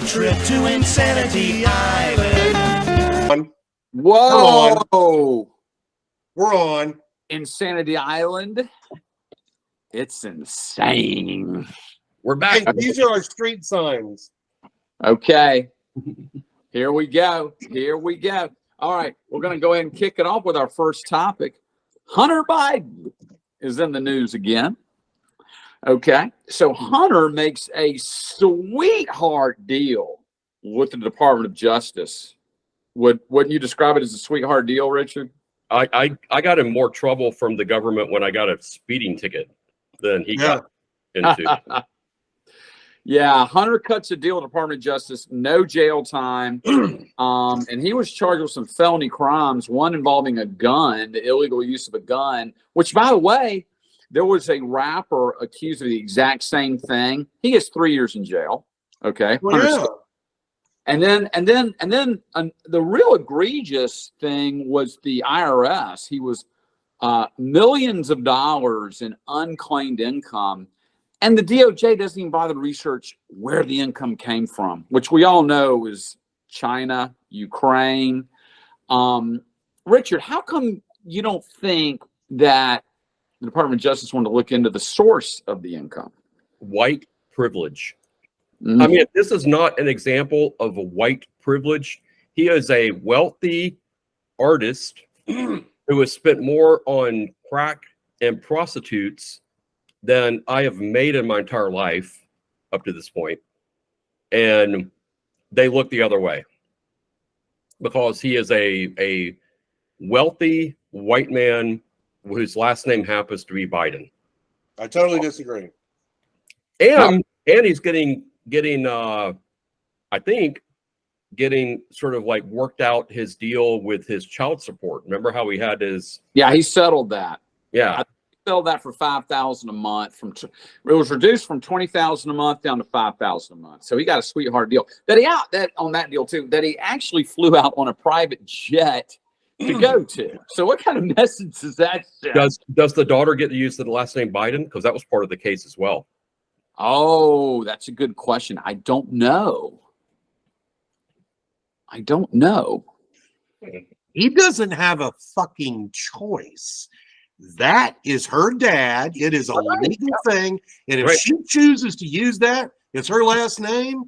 a trip to Insanity Island. Whoa! We're on. Insanity Island. It's insane. We're back. Hey, these are our street signs. Okay. Here we go. Here we go. All right. We're going to go ahead and kick it off with our first topic. Hunter Biden is in the news again. Okay. So Hunter makes a sweetheart deal with the Department of Justice. Wouldn't you describe it as a sweetheart deal, Richard? I got in more trouble from the government when I got a speeding ticket than he got into. Yeah, Hunter cuts a deal with the Department of Justice, no jail time. And he was charged with some felony crimes, one involving a gun, the illegal use of a gun, which, by the way, there was a rapper accused of the exact same thing. He gets 3 years in jail. Okay. Well, yeah. And then the real egregious thing was the IRS. He was millions of dollars in unclaimed income. And the DOJ doesn't even bother to research where the income came from, which we all know is China, Ukraine. Richard, how come you don't think that the Department of Justice wanted to look into the source of the income? White privilege. Mm-hmm. I mean, if this is not an example of a white privilege, he is a wealthy artist who has spent more on crack and prostitutes than I have made in my entire life up to this point. And they look the other way because he is a wealthy white man whose last name happens to be Biden. I totally disagree. And he's getting I think getting sort of like worked out his deal with his child support. Remember how he had his he settled that. Yeah. Settled that for $5,000 a month. It was reduced from $20,000 a month down to $5,000 a month. So he got a sweetheart deal. On that deal too, that he actually flew out on a private jet to go to. So what kind of message does that send? Does the daughter get to use the last name Biden? Because that was part of the case as well. Oh, that's a good question. I don't know. He doesn't have a fucking choice. That is her dad. It is a legal thing. And if she chooses to use that, it's her last name,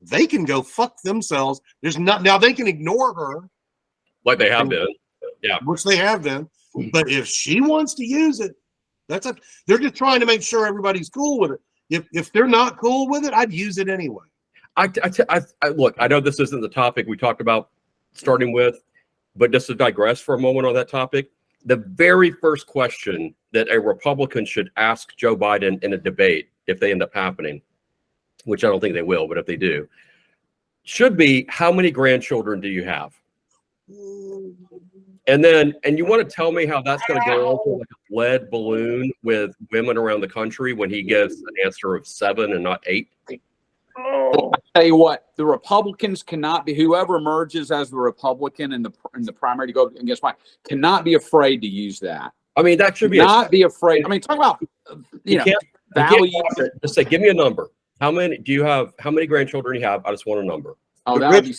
they can go fuck themselves. Now they can ignore her. Like they have been. Yeah. Which they have been. But if she wants to use it, they're just trying to make sure everybody's cool with it. If they're not cool with it, I'd use it anyway. Look, I know this isn't the topic we talked about starting with, but just to digress for a moment on that topic, the very first question that a Republican should ask Joe Biden in a debate, if they end up happening, which I don't think they will, but if they do, should be, how many grandchildren do you have? And you want to tell me how that's going to go over like a lead balloon with women around the country when he gives an answer of 7 and not 8? I'll tell you what, the Republicans cannot be, whoever emerges as the Republican in the primary to go against Biden, cannot be afraid to use that. I mean, that should be be afraid. I mean, talk about value. Just say, give me a number. How many grandchildren do you have? I just want a number. Oh, that would be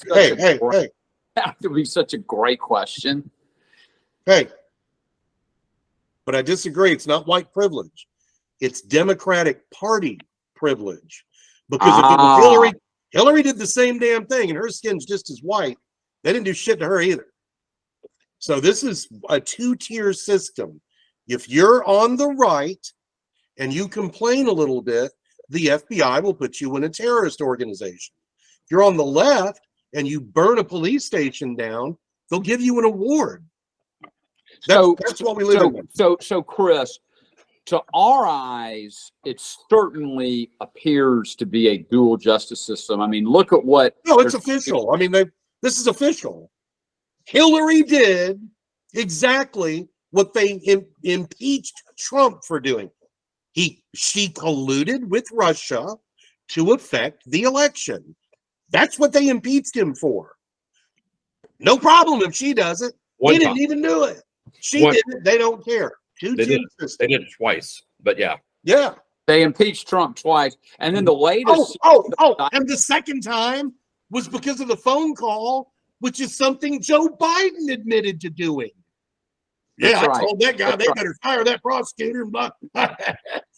such a great question. Hey, but I disagree. It's not white privilege. It's Democratic Party privilege. Because if Hillary did the same damn thing and her skin's just as white, they didn't do shit to her either. So this is a 2-tier system. If you're on the right and you complain a little bit, the FBI will put you in a terrorist organization. If you're on the left and you burn a police station down, they'll give you an award. That's what we live in. So Chris, to our eyes, it certainly appears to be a dual justice system. I mean, look at what. No, it's official. I mean, this is official. Hillary did exactly what they impeached Trump for doing. She colluded with Russia to affect the election. That's what they impeached him for. No problem if she does it. He didn't even do it. She did it. They don't care. They did it twice, but yeah. Yeah. They impeached Trump twice, and then the latest. And the second time was because of the phone call, which is something Joe Biden admitted to doing. That's I right. told that guy That's they better fire that prosecutor and blah,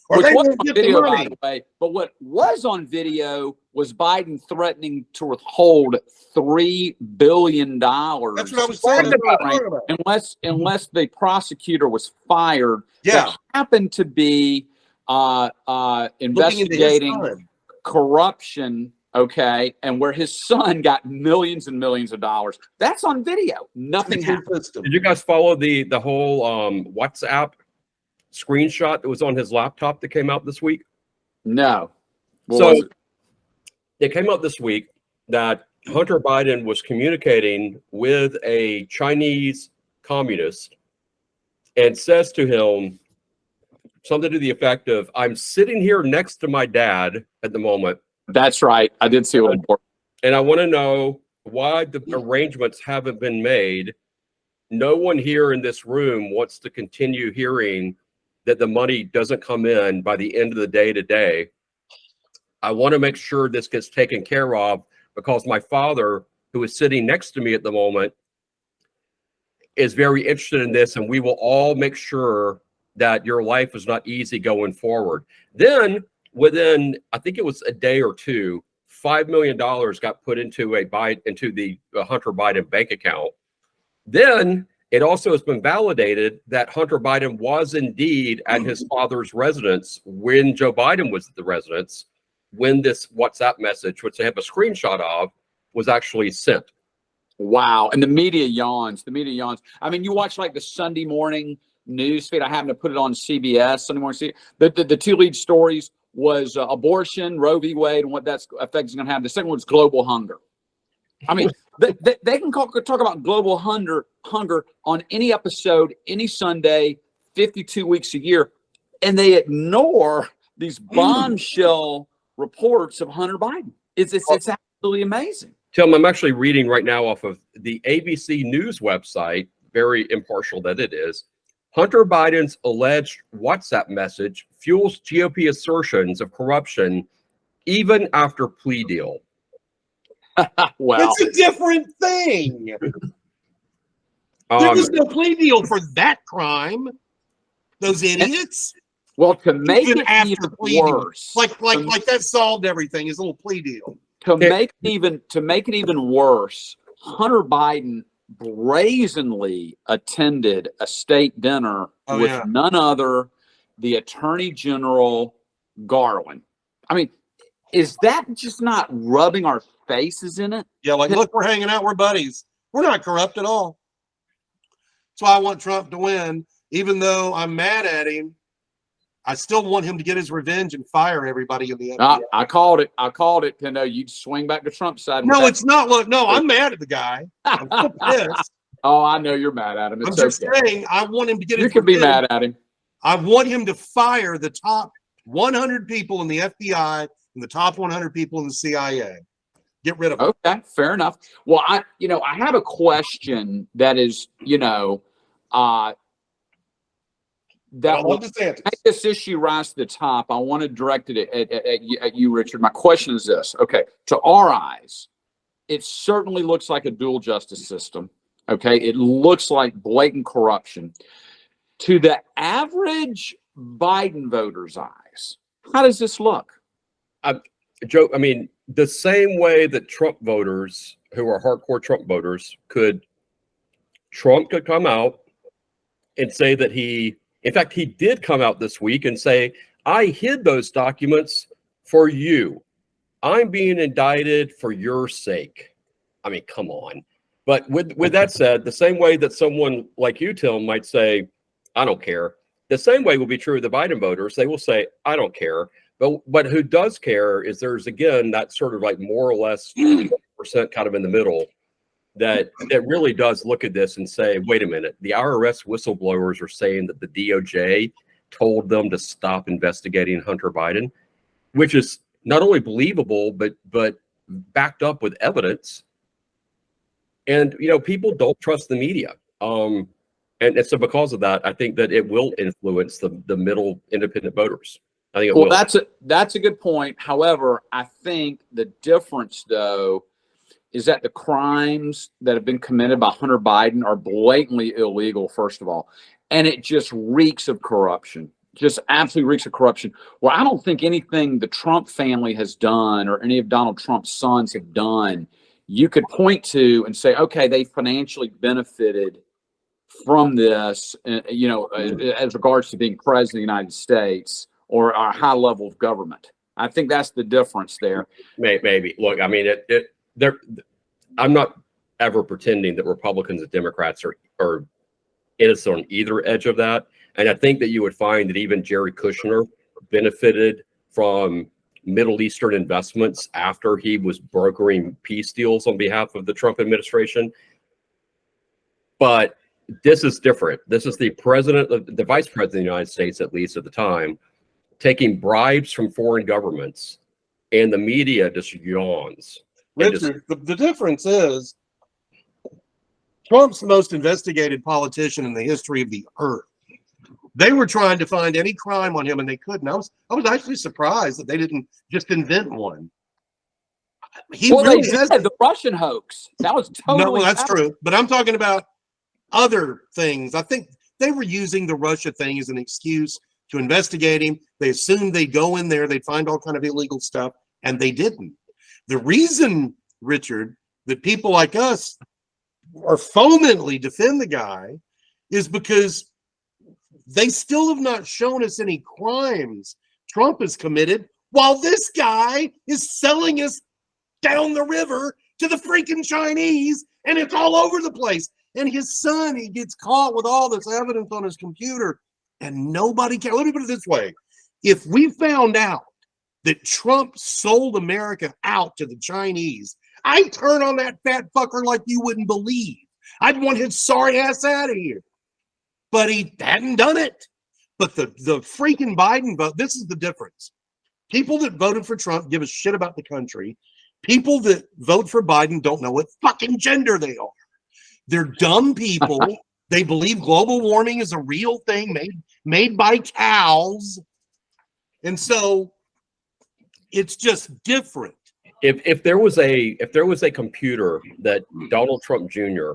or Which they was won't on get the video, by money. the way. But what was on video was Biden threatening to withhold $3 billion. That's what I was saying. Unless the prosecutor was fired. Yeah. That happened to be Looking into his investigating son. corruption. Okay, and where his son got millions and millions of dollars. That's on video. Nothing happened. Did you guys follow the whole WhatsApp screenshot that was on his laptop that came out this week? No. What So was it? it came out this week that Hunter Biden was communicating with a Chinese communist and says to him something to the effect of, "I'm sitting here next to my dad at the moment. That's right. I did see a little more. And I want to know why the arrangements haven't been made. No one here in this room wants to continue hearing that the money doesn't come in by the end of the day today. I want to make sure this gets taken care of because my father, who is sitting next to me at the moment, is very interested in this, and we will all make sure that your life is not easy going forward." Then within, I think it was a day or two, $5 million got put into the Hunter Biden bank account. Then it also has been validated that Hunter Biden was indeed at his father's residence when Joe Biden was at the residence, when this WhatsApp message, which they have a screenshot of, was actually sent. Wow. And the media yawns. The media yawns. I mean, you watch like the Sunday morning news feed. I happen to put it on CBS, Sunday morning. The two lead stories was abortion, Roe v. Wade, and what that effect is going to have. The second one was global hunger. I mean, they can talk about global hunger on any episode, any Sunday, 52 weeks a year, and they ignore these bombshell reports of Hunter Biden. It's absolutely amazing. Tim, I'm actually reading right now off of the ABC News website, very impartial that it is. Hunter Biden's alleged WhatsApp message fuels GOP assertions of corruption even after plea deal. Well, It's a different thing. There was no plea deal for that crime. Those idiots. well, to make Even it after even plea deal. worse, Like that solved everything. His little plea deal. to make it even worse, Hunter Biden brazenly attended a state dinner with none other the Attorney General Garland. I mean, is that just not rubbing our faces in it? Yeah, like, look, we're hanging out. We're buddies. We're not corrupt at all. That's why I want Trump to win. Even though I'm mad at him, I still want him to get his revenge and fire everybody in the FBI. I called it. Pendo, you'd swing back to Trump's side. No, it's not. Look, no, I'm mad at the guy. I'm so pissed. Oh, I know you're mad at him. I'm just saying, I want him to get his You can be revenge. mad at him. I want him to fire the top 100 people in the FBI and the top 100 people in the CIA. Get rid of them. Okay, fair enough. Well, I have a question that is, that will make this issue rise to the top. I want to direct it at you, Richard. My question is this. Okay, to our eyes, it certainly looks like a dual justice system. Okay, it looks like blatant corruption. To the average Biden voter's eyes, how does this look? Joe, I mean, the same way that Trump voters, who are hardcore Trump voters, Trump could come out and say that he did come out this week and say, "I hid those documents for you. I'm being indicted for your sake." I mean, come on. But with that said, the same way that someone like you, Tim, might say, "I don't care," the same way will be true of the Biden voters. They will say, "I don't care." But who does care is there's, again, that sort of like more or less percent kind of in the middle that really does look at this and say, wait a minute, the IRS whistleblowers are saying that the DOJ told them to stop investigating Hunter Biden, which is not only believable, but backed up with evidence. And, people don't trust the media. And so because of that, I think that it will influence the middle independent voters. I think it Well, will. that's a good point. However, I think the difference, though, is that the crimes that have been committed by Hunter Biden are blatantly illegal, first of all, and it just reeks of corruption. Just absolutely reeks of corruption. Well, I don't think anything the Trump family has done or any of Donald Trump's sons have done, you could point to and say, okay, they financially benefited from this, as regards to being president of the United States or a high level of government. I think that's the difference there. Maybe. Look, I mean, I'm not ever pretending that Republicans and Democrats are innocent on either edge of that. And I think that you would find that even Jerry Kushner benefited from Middle Eastern investments after he was brokering peace deals on behalf of the Trump administration. But this is different. This is the vice president of the United States, at least at the time, taking bribes from foreign governments, and the media just yawns. Richard, the difference is Trump's the most investigated politician in the history of the earth. They were trying to find any crime on him and they couldn't. I was actually surprised that they didn't just invent one. He really they has did, the Russian hoax. That was totally no, that's true. But I'm talking about other things. I think they were using the Russia thing as an excuse to investigate him. They assumed they'd go in there, they'd find all kind of illegal stuff, and they didn't. The reason, Richard, that people like us are fomentally defend the guy is because they still have not shown us any crimes Trump has committed while this guy is selling us down the river to the freaking Chinese, and it's all over the place. And his son, he gets caught with all this evidence on his computer, and nobody can. Let me put it this way. If we found out that Trump sold America out to the Chinese, I'd turn on that fat fucker like you wouldn't believe. I'd want his sorry ass out of here. But he hadn't done it. But the freaking Biden vote, this is the difference. People that voted for Trump give a shit about the country. People that vote for Biden don't know what fucking gender they are. They're dumb people. They believe global warming is a real thing made by cows. And so it's just different. If there was a computer that Donald Trump Jr.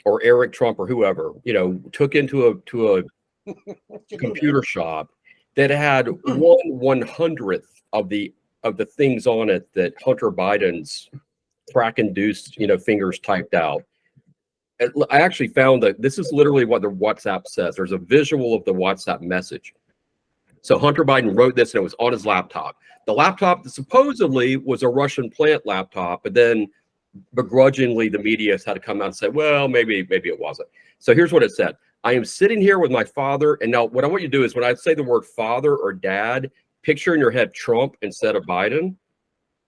or Eric Trump or whoever, took into a computer shop that had 1/100th of the things on it that Hunter Biden's crack-induced, fingers typed out. I actually found that this is literally what the WhatsApp says. There's a visual of the WhatsApp message. So Hunter Biden wrote this and it was on his laptop. The laptop that supposedly was a Russian plant laptop, but then begrudgingly the media has had to come out and say, well, maybe it wasn't. So here's what it said. I am sitting here with my father. And now what I want you to do is when I say the word father or dad, picture in your head Trump instead of Biden.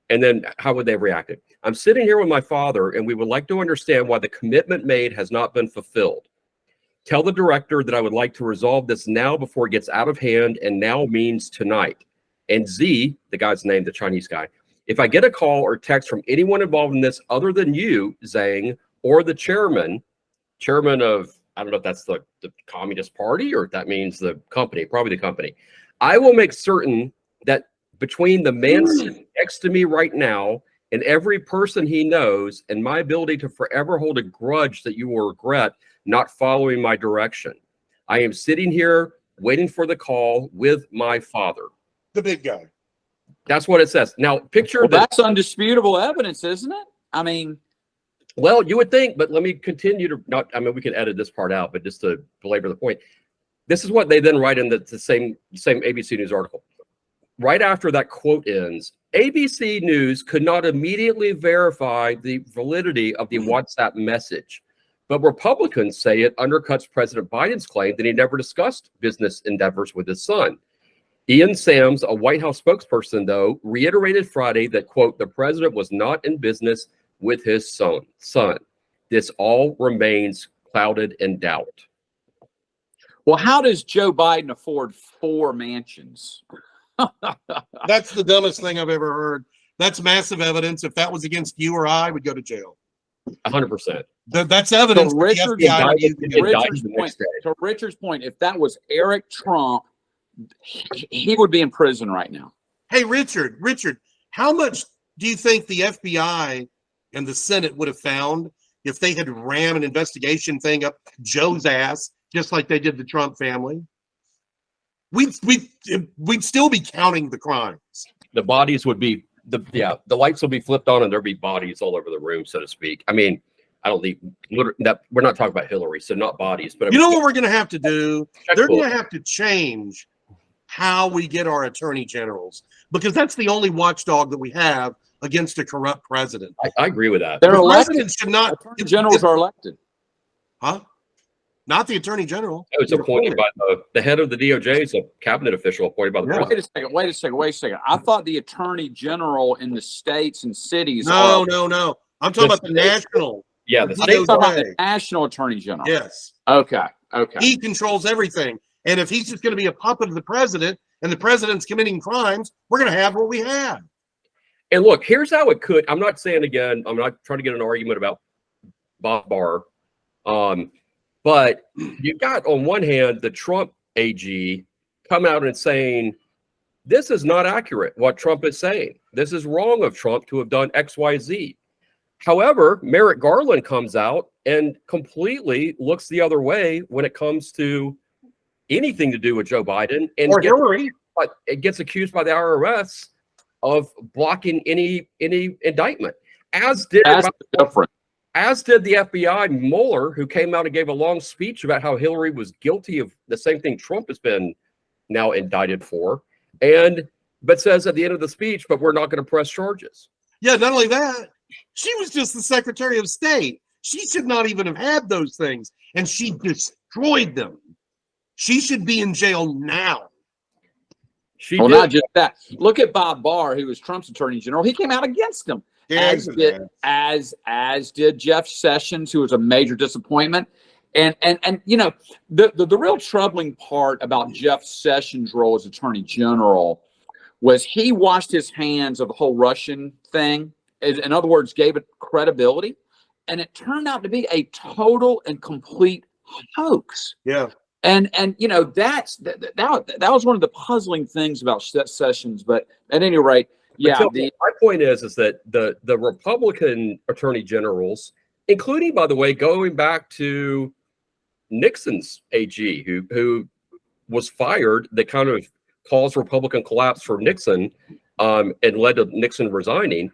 And then how would they have reacted? I'm sitting here with my father and we would like to understand why the commitment made has not been fulfilled. Tell the director that I would like to resolve this now before it gets out of hand, and now means tonight. And Z, the guy's name, the Chinese guy, if I get a call or text from anyone involved in this other than you, Zhang, or the chairman of, I don't know if that's the Communist Party or if that means the company, probably the company, I will make certain that between the man sitting next to me right now and every person he knows and my ability to forever hold a grudge that you will regret not following my direction. I am sitting here waiting for the call with my father. The big guy. That's what it says. Now, picture that's undisputable evidence, isn't it? I mean, well, you would think, but let me continue to not. I mean, we can edit this part out, but just to belabor the point, this is what they then write in the same ABC News article. Right after that quote ends, ABC News could not immediately verify the validity of the WhatsApp message, but Republicans say it undercuts President Biden's claim that he never discussed business endeavors with his son. Ian Sams, a White House spokesperson, though, reiterated Friday that, quote, the president was not in business with his son. This all remains clouded in doubt. Well, how does Joe Biden afford 4 mansions? That's the dumbest thing I've ever heard. That's massive evidence. If that was against you or I would go to jail. 100%. That's evidence. To Richard's point, if that was Eric Trump he would be in prison right now. Hey, Richard, how much do you think the FBI and the Senate would have found if they had ran an investigation thing up Joe's ass, just like they did the Trump family? We'd still be counting the crimes. The bodies would be the lights will be flipped on and there'll be bodies all over the room, so to speak. I mean, I don't think that we're not talking about Hillary, so not bodies, but You know what we're going to have to do? They're checkbook. going to have to change how we get our attorney generals, because that's the only watchdog that we have against a corrupt president. I agree with that. They're The elected. president should not. Attorney generals are elected. Huh? Not the attorney general. It was appointed by the head of the DOJ is a cabinet official appointed by the Yeah. president. Wait a second. I thought the attorney general in the states and cities. No. I'm talking about the national. Yeah, the The state. DOJ. Talking about the national attorney general. Yes. Okay. He controls everything. And if he's just going to be a puppet of the president and the president's committing crimes, we're going to have what we have. And look, here's how it could. I'm not saying again, I'm not trying to get an argument about Bob Barr. But you got on one hand the Trump AG come out and saying, this is not accurate, what Trump is saying. This is wrong of Trump to have done XYZ. However, Merrick Garland comes out and completely looks the other way when it comes to anything to do with Joe Biden, and Or Hillary. it gets accused by the IRS of blocking any indictment, as did That's different. as did the FBI Mueller, who came out and gave a long speech about how Hillary was guilty of the same thing Trump has been now indicted for, but says at the end of the speech, but we're not going to press charges. Yeah, not only that, she was just the Secretary of State. She should not even have had those things, and she destroyed them. She should be in jail now. She Well, did. not just that. Look at Bob Barr, who was Trump's attorney general. He came out against him. As did Jeff Sessions, who was a major disappointment. And you know, the real troubling part about Jeff Sessions' role as attorney general was he washed his hands of the whole Russian thing. In other words, gave it credibility, and it turned out to be a total and complete hoax. Yeah. And you know, that was one of the puzzling things about Sessions. But at any rate, yeah. My point is that the Republican attorney generals, including, by the way, going back to Nixon's AG, who was fired, that kind of caused Republican collapse for Nixon, and led to Nixon resigning.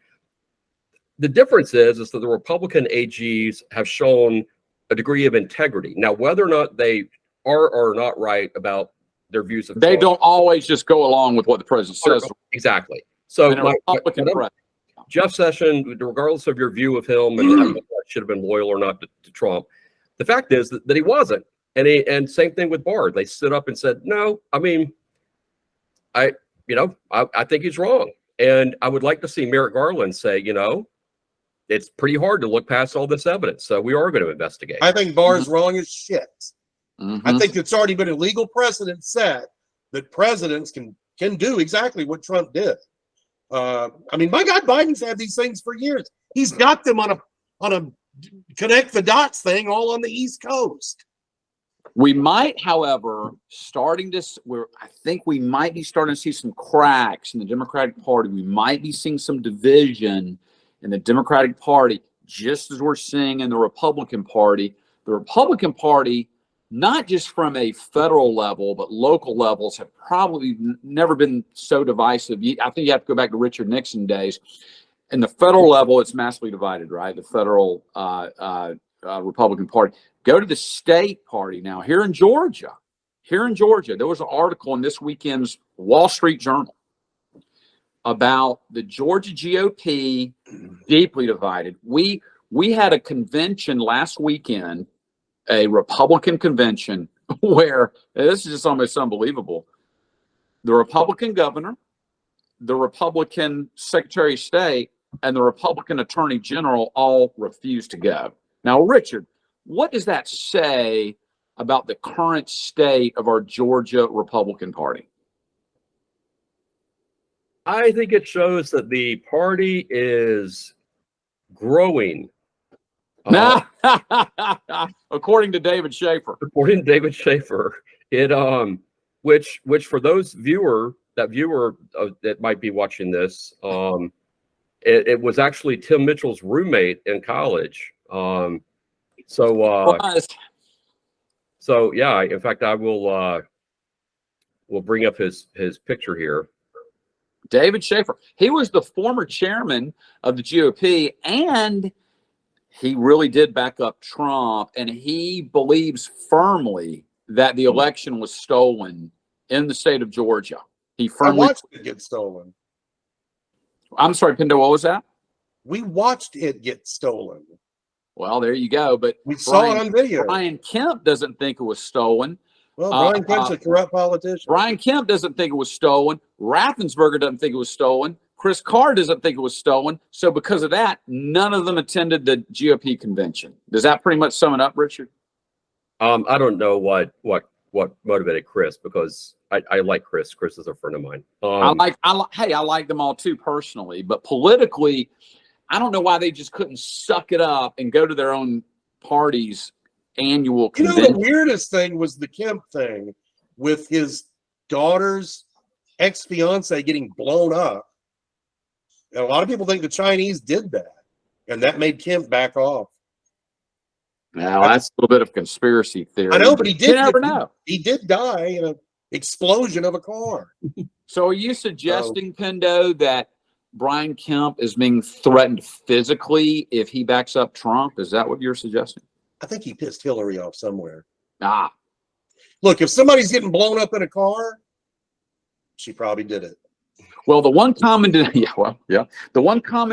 The difference is that the Republican AGs have shown a degree of integrity. Now, whether or not they are or not right about their views of They Trump, don't always just go along with what the president says. exactly. So And a Republican president. Jeff Sessions, regardless of your view of him and should have been loyal or not to Trump, the fact is that he wasn't. And same thing with Barr. They stood up and said, no, I mean, I think he's wrong. And I would like to see Merrick Garland say, it's pretty hard to look past all this evidence. So we are going to investigate. I think Barr's wrong as shit. Mhm. I think it's already been a legal precedent set that presidents can do exactly what Trump did. I mean, my God, Biden's had these things for years. He's got them on a connect the dots thing all on the East Coast. We might, however, I think we might be starting to see some cracks in the Democratic Party. We might be seeing some division in the Democratic Party, just as we're seeing in the Republican Party. The Republican Party, not just from a federal level, but local levels, have probably never been so divisive. I think you have to go back to Richard Nixon days. In the federal level, it's massively divided, right? The federal Republican Party. Go to the state party now. Here in Georgia, there was an article in this weekend's Wall Street Journal about the Georgia GOP deeply divided. We had a convention last weekend, a Republican convention, where this is just almost unbelievable. The Republican governor, the Republican Secretary of State, and the Republican Attorney General all refused to go. Now, Richard, what does that say about the current state of our Georgia Republican Party? I think it shows that the party is growing. According to David Schaefer. According to David Schaefer, which for those viewer that might be watching this, it was actually Tim Mitchell's roommate in college. So yeah, in fact, I will bring up his picture here. David Schaefer. He was the former chairman of the GOP, and he really did back up Trump, and he believes firmly that the election was stolen in the state of Georgia. He I firmly. watched it get stolen. I'm sorry, Pindo, what was that? We watched it get stolen. Well, there you go. But We saw it on video. Brian Kemp doesn't think it was stolen. Well, Brian Kemp's a corrupt politician. Brian Kemp doesn't think it was stolen. Raffensperger doesn't think it was stolen. Chris Carr doesn't think it was stolen. So because of that, none of them attended the GOP convention. Does that pretty much sum it up, Richard? I don't know what motivated Chris, because I like Chris. Chris is a friend of mine. I like them all too personally, but politically, I don't know why they just couldn't suck it up and go to their own party's annual You know, convention. the weirdest thing was the Kemp thing with his daughter's ex-fiance getting blown up. And a lot of people think the Chinese did that, and that made Kemp back off. Now that's a little bit of conspiracy theory. I know, but he did. You never know. He did die in an explosion of a car. So are you suggesting, Pindo, that Brian Kemp is being threatened physically if he backs up Trump? Is that what you're suggesting? I think he pissed Hillary off somewhere. Ah, Look, if somebody's getting blown up in a car, she probably did it. well, the one common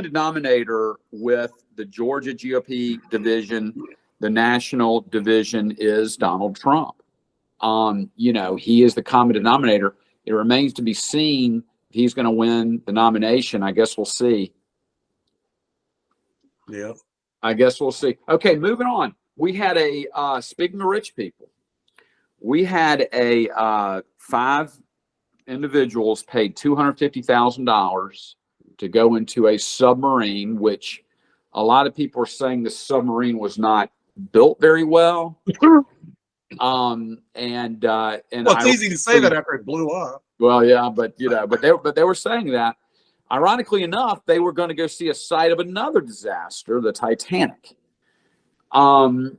denominator with the Georgia GOP division, the national division, is Donald Trump. He is the common denominator. It remains to be seen if he's going to win the nomination. I guess we'll see. Yeah. I guess we'll see. Okay, moving on. We had speaking of rich people, we had 5 individuals paid $250,000 to go into a submarine, which a lot of people are saying the submarine was not built very well. Well, it's easy to say that after it blew up. Well, yeah, but they were saying that. Ironically enough, they were going to go see a site of another disaster, the Titanic. It was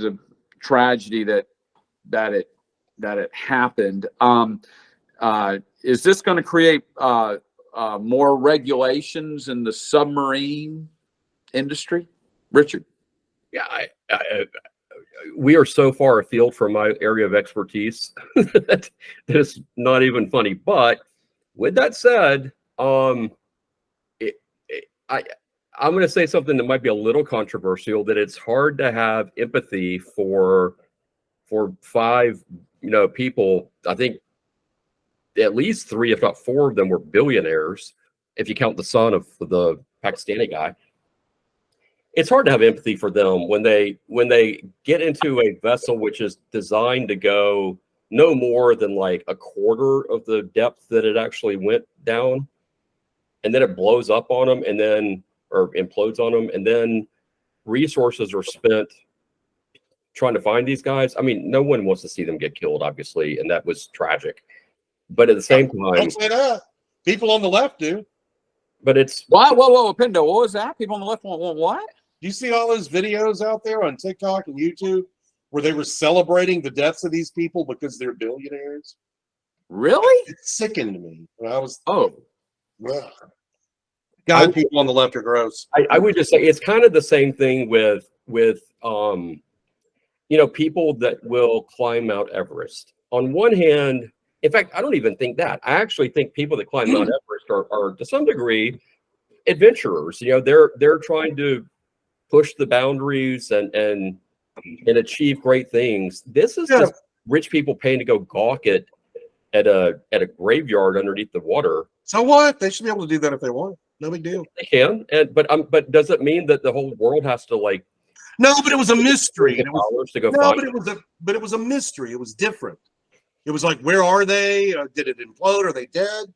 a tragedy that it happened. Is this going to create more regulations in the submarine industry, Richard? Yeah, we are so far afield from my area of expertise that is not even funny. But with that said, I'm going to say something that might be a little controversial, that it's hard to have empathy for 5, people. I think at least 3, if not 4 of them were billionaires, if you count the son of the Pakistani guy. It's hard to have empathy for them when they get into a vessel which is designed to go no more than like a quarter of the depth that it actually went down, and then it blows up on them or implodes on them, and then resources are spent trying to find these guys. I mean, no one wants to see them get killed, obviously, and that was tragic. But at the same time, Don't say that. People on the left do. But it's Whoa, Pindo, what was that? People on the left want what? Do you see all those videos out there on TikTok and YouTube where they were celebrating the deaths of these people because they're billionaires? Really? It sickened me. And I was, Oh, ugh. God, people on the left are gross. I would just say it's kind of the same thing with people that will climb Mount Everest. On one hand, in fact, I don't even think that. I actually think people that climb Mount Everest are to some degree adventurers. They're trying to push the boundaries and achieve great things. This is just rich people paying to go gawk at a graveyard underneath the water. So what? They should be able to do that if they want. No big deal. They can, but does it mean that the whole world has to like? No, but it was a mystery. To go No, find but it was a mystery. It was different. It was like, where are they? Did it implode? Are they dead?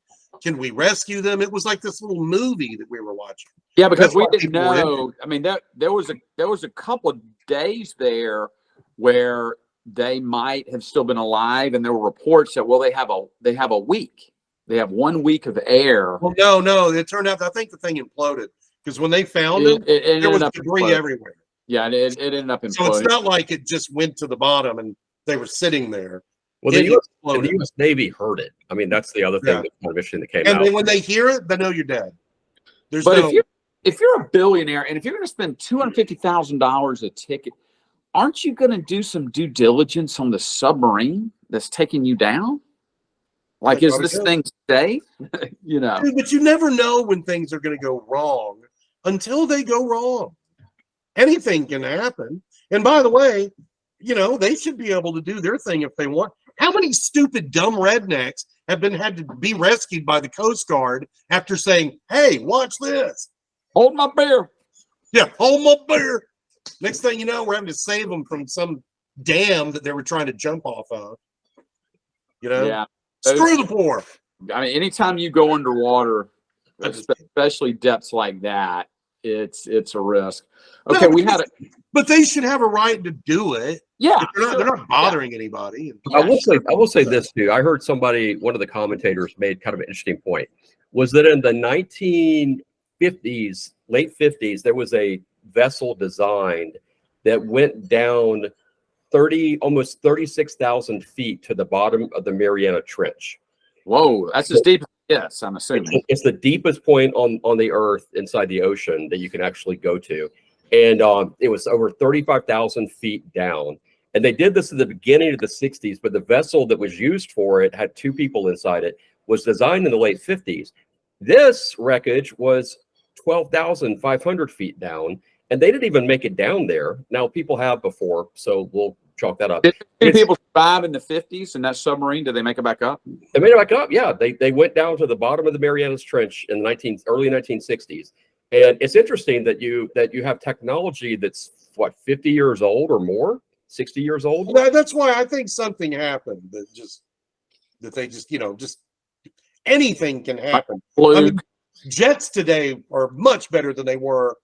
Can we rescue them? It was like this little movie that we were watching. yeah, because That's we why didn't people were into know. I mean, there was a couple of days there where they might have still been alive, and there were reports that they have a week. They have 1 week of air. Well, no, it turned out I think the thing imploded because when they found It there was ended up debris imploding. everywhere. Yeah, it ended up So it's imploding. not like it just went to the bottom and they were sitting there. Well, It the US, exploded. the US Navy heard it. I mean, that's the other thing Yeah. that kind of interesting that came And out. then when they hear it, they know you're dead. There's But no, if you're a billionaire and if you're going to spend $250,000 a ticket, aren't you going to do some due diligence on the submarine that's taking you down? Like, They is probably this do. thing safe? You know, Dude, but you never know when things are going to go wrong until they go wrong. Anything can happen. And by the way, they should be able to do their thing if they want. How many stupid, dumb rednecks have had to be rescued by the Coast Guard after saying, "Hey, watch this"? hold my beer. Yeah, hold my beer. Next thing you know, we're having to save them from some dam that they were trying to jump off of. Yeah. Screw the poor. I mean, anytime you go underwater, especially depths like that, it's a risk. Okay, No, but they should have a right to do it. Yeah, They're not bothering anybody. I will say this too. I heard one of the commentators made kind of an interesting point, was that in the 1950s, late 50s, there was a vessel designed that went down almost 36,000 feet to the bottom of the Mariana Trench. Whoa, that's as deep as it gets, I'm assuming. It's the deepest point on the Earth inside the ocean that you can actually go to. And it was over 35,000 feet down. And they did this at the beginning of the 60s, but the vessel that was used for it had 2 people inside it, was designed in the late 50s. This wreckage was 12,500 feet down, and they didn't even make it down there. Now, people have before, so we'll chalk that up. Did people survive in the 50s in that submarine? Did they make it back up? They made it back up, yeah. They went down to the bottom of the Marianas Trench in the early 1960s. And it's interesting that you have technology that's, 50 years old or more? 60 years old? Well, that's why I think something happened that they just anything can happen. Fluke. I mean, jets today are much better than they were,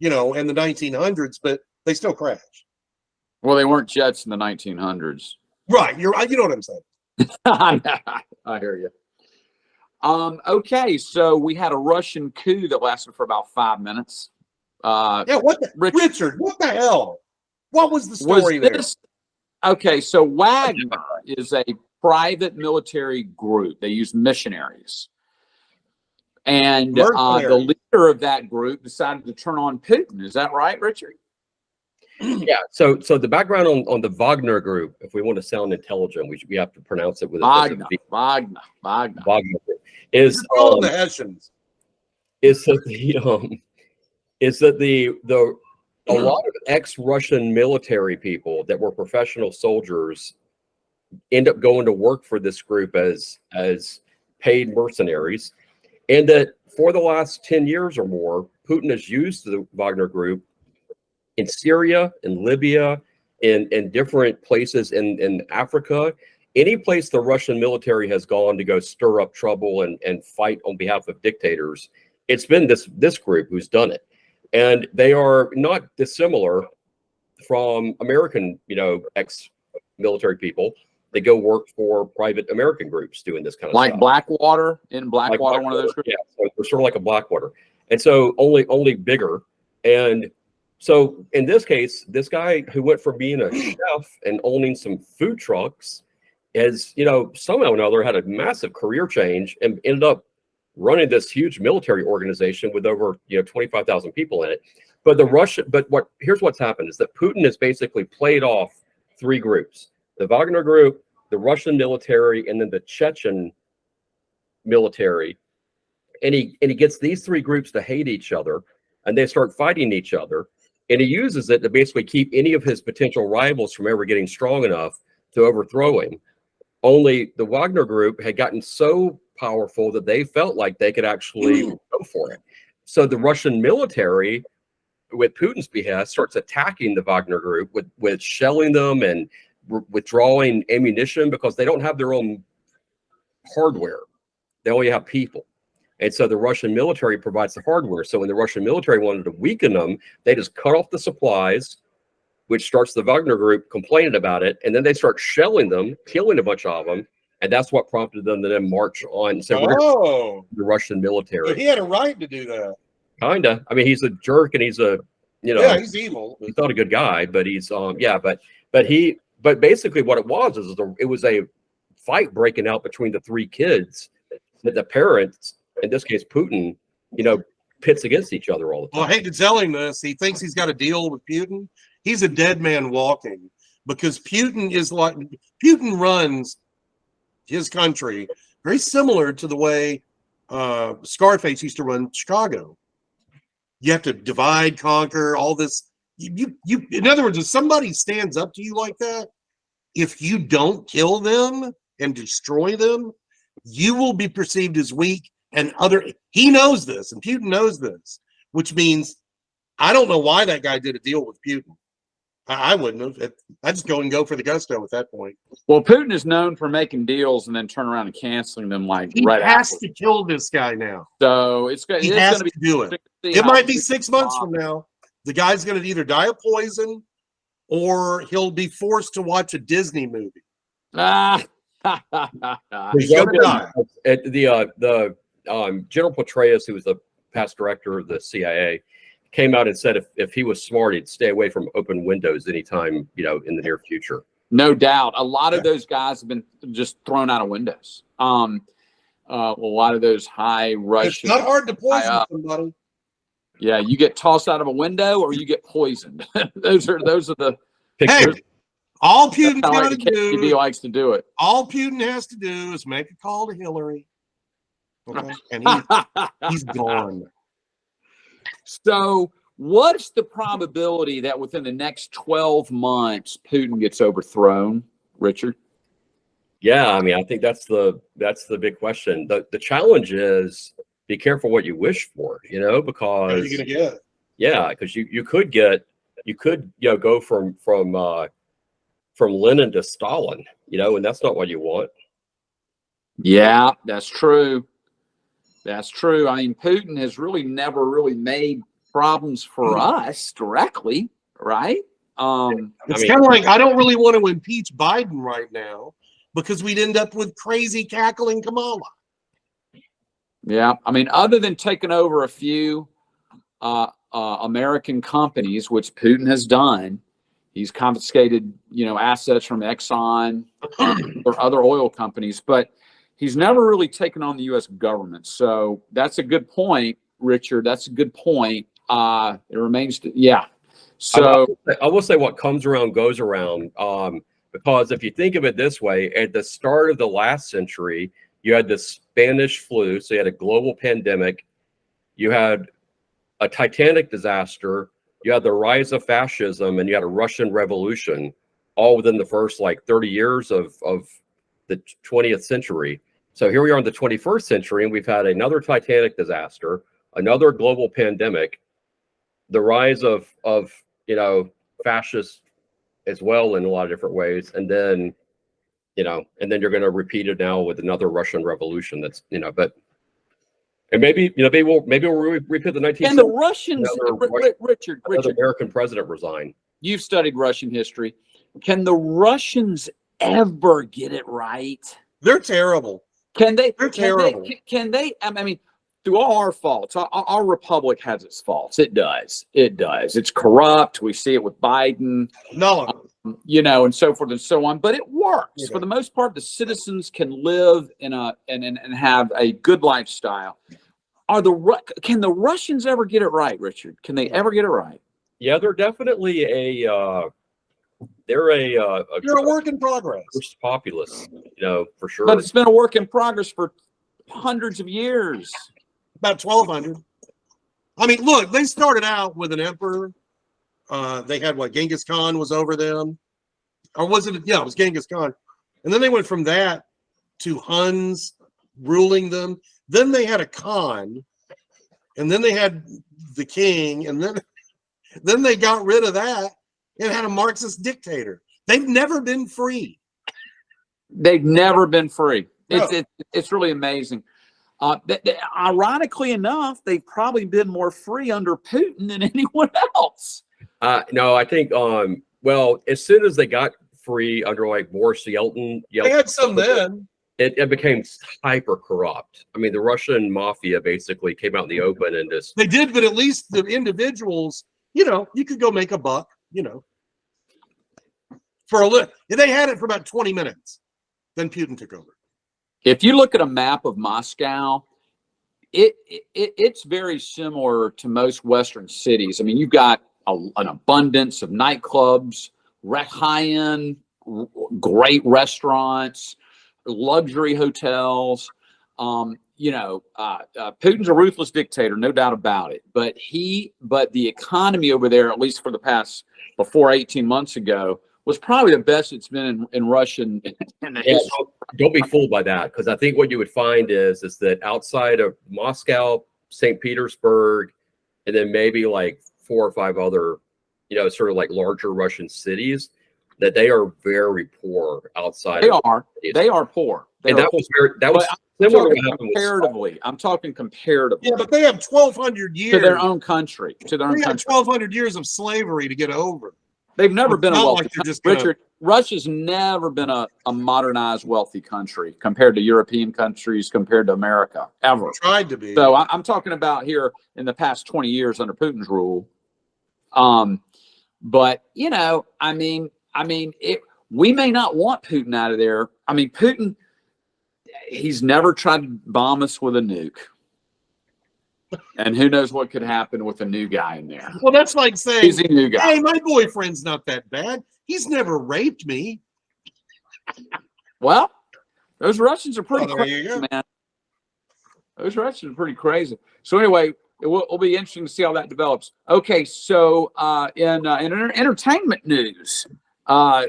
in the 1900s, but they still crash. Well, they weren't jets in the 1900s. Right. You know what I'm saying. I hear you. Okay, so we had a Russian coup that lasted for about 5 minutes. Yeah. Richard, what the hell? What was the Was story there? Okay, so Wagner is a private military group. They use missionaries. And the Mercenary. leader of that group decided to turn on Putin. Is that right, Richard? Yeah. So the background on the Wagner group, if we want to sound intelligent, we have to pronounce it with Wagner. Wagner is All the Hessians. is that a lot of ex-Russian military people that were professional soldiers end up going to work for this group as paid mercenaries, and that for the last 10 years or more, Putin has used the Wagner group in Syria, in Libya, in different places in Africa. Any place the Russian military has gone to go stir up trouble and fight on behalf of dictators, it's been this group who's done it. And they are not dissimilar from American, ex-military people. They go work for private American groups doing this kind of Like stuff. Blackwater, one of those groups? Yeah, so they're sort of like a Blackwater. And so only bigger. And so in this case, this guy who went from being a chef and owning some food trucks has, somehow or another had a massive career change and ended up running this huge military organization with over 25,000 people in it. But here's what's happened is that Putin has basically played off 3 groups: the Wagner group, the Russian military, and then the Chechen military. And he gets these 3 groups to hate each other, and they start fighting each other. And he uses it to basically keep any of his potential rivals from ever getting strong enough to overthrow him. Only the Wagner group had gotten so powerful that they felt like they could actually go for it. So the Russian military, with Putin's behest, starts attacking the Wagner group with shelling them and withdrawing ammunition because they don't have their own hardware. They only have people. And so the Russian military provides the hardware. So when the Russian military wanted to weaken them, they just cut off the supplies, which starts the Wagner Group complaining about it, and then they start shelling them, killing a bunch of them, and that's what prompted them to then march on and say, "We're Oh, the Russian so military." he had a right to do that. Kinda. I mean, he's a jerk, and he's a, you know, Yeah, he's evil. he's not a good guy, but he's yeah, but basically what it was is it was a fight breaking out between the three kids that the parents, in this case Putin, you know, pits against each other all the Well, I time. hate to tell him this. He thinks he's got a deal with Putin. He's a dead man walking, because Putin runs his country very similar to the way Scarface used to run Chicago. You have to divide, conquer, all this. You in other words, if somebody stands up to you like that, if you don't kill them and destroy them, you will be perceived as weak. And he knows this, and Putin knows this, which means I don't know why that guy did a deal with Putin. I wouldn't have. I'd just go for the gusto at that point. Well, Putin is known for making deals and then turn around and canceling them like He right has after. to kill this guy now. So it's going He has to to be do it. see It how might be Putin 6 months from responds. now. The guy's going to either die of poison, or he'll be forced to watch a Disney movie. Ah. He's gonna die. The General Petraeus, who was the past director of the CIA, came out and said if he was smart, he'd stay away from open windows anytime, you know, in the near future. No doubt. A lot of those guys have been just thrown out of windows. A lot of those high It's Russian. not hard to poison I, somebody. Yeah, you get tossed out of a window or you get poisoned. those are the. Hey, all Putin's That's how got the to KGB do, likes to do it. all Putin has to do is make a call to Hillary. Okay, and he's gone. So, what's the probability that within the next 12 months Putin gets overthrown, Richard? Yeah, I mean, I think that's the big question. The challenge is be careful what you wish for, you know, What are because you gonna get? yeah, because you could go from Lenin to Stalin, you know, and that's not what you want. Yeah, that's true. That's true. I mean, Putin has really never really made problems for us directly, right? It's I mean- kind of like, I don't really want to impeach Biden right now, because we'd end up with crazy cackling Kamala. Yeah, I mean, other than taking over a few American companies, which Putin has done, he's confiscated, you know, assets from Exxon or other oil companies, but he's never really taken on the U.S. government. So that's a good point, Richard. That's a good point. It remains to, yeah. So I will say what comes around goes around. Because if you think of it this way, at the start of the last century, you had the Spanish flu, so you had a global pandemic, you had a Titanic disaster, you had the rise of fascism, and you had a Russian Revolution, all within the first like 30 years of the 20th century. So here we are in the 21st century, and we've had another Titanic disaster, another global pandemic, the rise of you know, fascist as well in a lot of different ways, and then you're going to repeat it now with another Russian Revolution. That's, you know, but and maybe we'll repeat the 19th. and the Russians, Richard, Another American president resign. you've studied Russian history. Can the Russians ever get it right? They're terrible. Can they? They're terrible. Can they? I mean, through all our faults, our republic has its faults. It does. It does. It's corrupt. We see it with Biden, No, you know, and so forth and so on. But it works Yeah. for the most part. The citizens can live in and have a good lifestyle. Can the Russians ever get it right, Richard? Can they ever get it right? Yeah, they're definitely they're a work in progress. first populace, you know, for sure. But it's been a work in progress for hundreds of years. About 1,200. I mean, look, they started out with an emperor. They had Genghis Khan was over them, or was it? Yeah, it was Genghis Khan, and then they went from that to Huns ruling them. Then they had a Khan, and then they had the king, and then they got rid of that and had a Marxist dictator. They've never been free. They've never been free. No. It's really amazing. Ironically enough, they've probably been more free under Putin than anyone else. No, I think Well, as soon as they got free under like Boris Yeltsin, They had some then. it became hyper corrupt. I mean, the Russian mafia basically came out in the open and just They did, but at least the individuals, you know, you could go make a buck, you know, for a little. They had it for about 20 minutes. Then Putin took over. If you look at a map of Moscow, it's very similar to most Western cities. I mean, you've got an abundance of nightclubs, high-end, great restaurants, luxury hotels. Putin's a ruthless dictator, no doubt about it. But the economy over there, at least for the past before 18 months ago, was probably the best it's been in Russian in the history. Don't be fooled by that, because I think what you would find is that outside of Moscow, St. Petersburg, and then maybe like 4 or 5 other, sort of like larger Russian cities, that they are very poor outside. They are poor. And that was similar to what happened comparatively. I'm talking comparatively. Yeah, but they have 1,200 years to their own country. They got 1,200 years of slavery to get over. They've never been a wealthy country. Richard, Russia's never been a modernized, wealthy country compared to European countries, compared to America, ever. Tried to be. So I'm talking about here in the past 20 years under Putin's rule. But we may not want Putin out of there. I mean, Putin, he's never tried to bomb us with a nuke. And who knows what could happen with a new guy in there. Well, that's like saying, he's a new guy. Hey, my boyfriend's not that bad. He's never raped me. Well, those Russians are pretty there crazy, you go. man. Those Russians are pretty crazy. So anyway, it'll be interesting to see how that develops. Okay, so in entertainment news,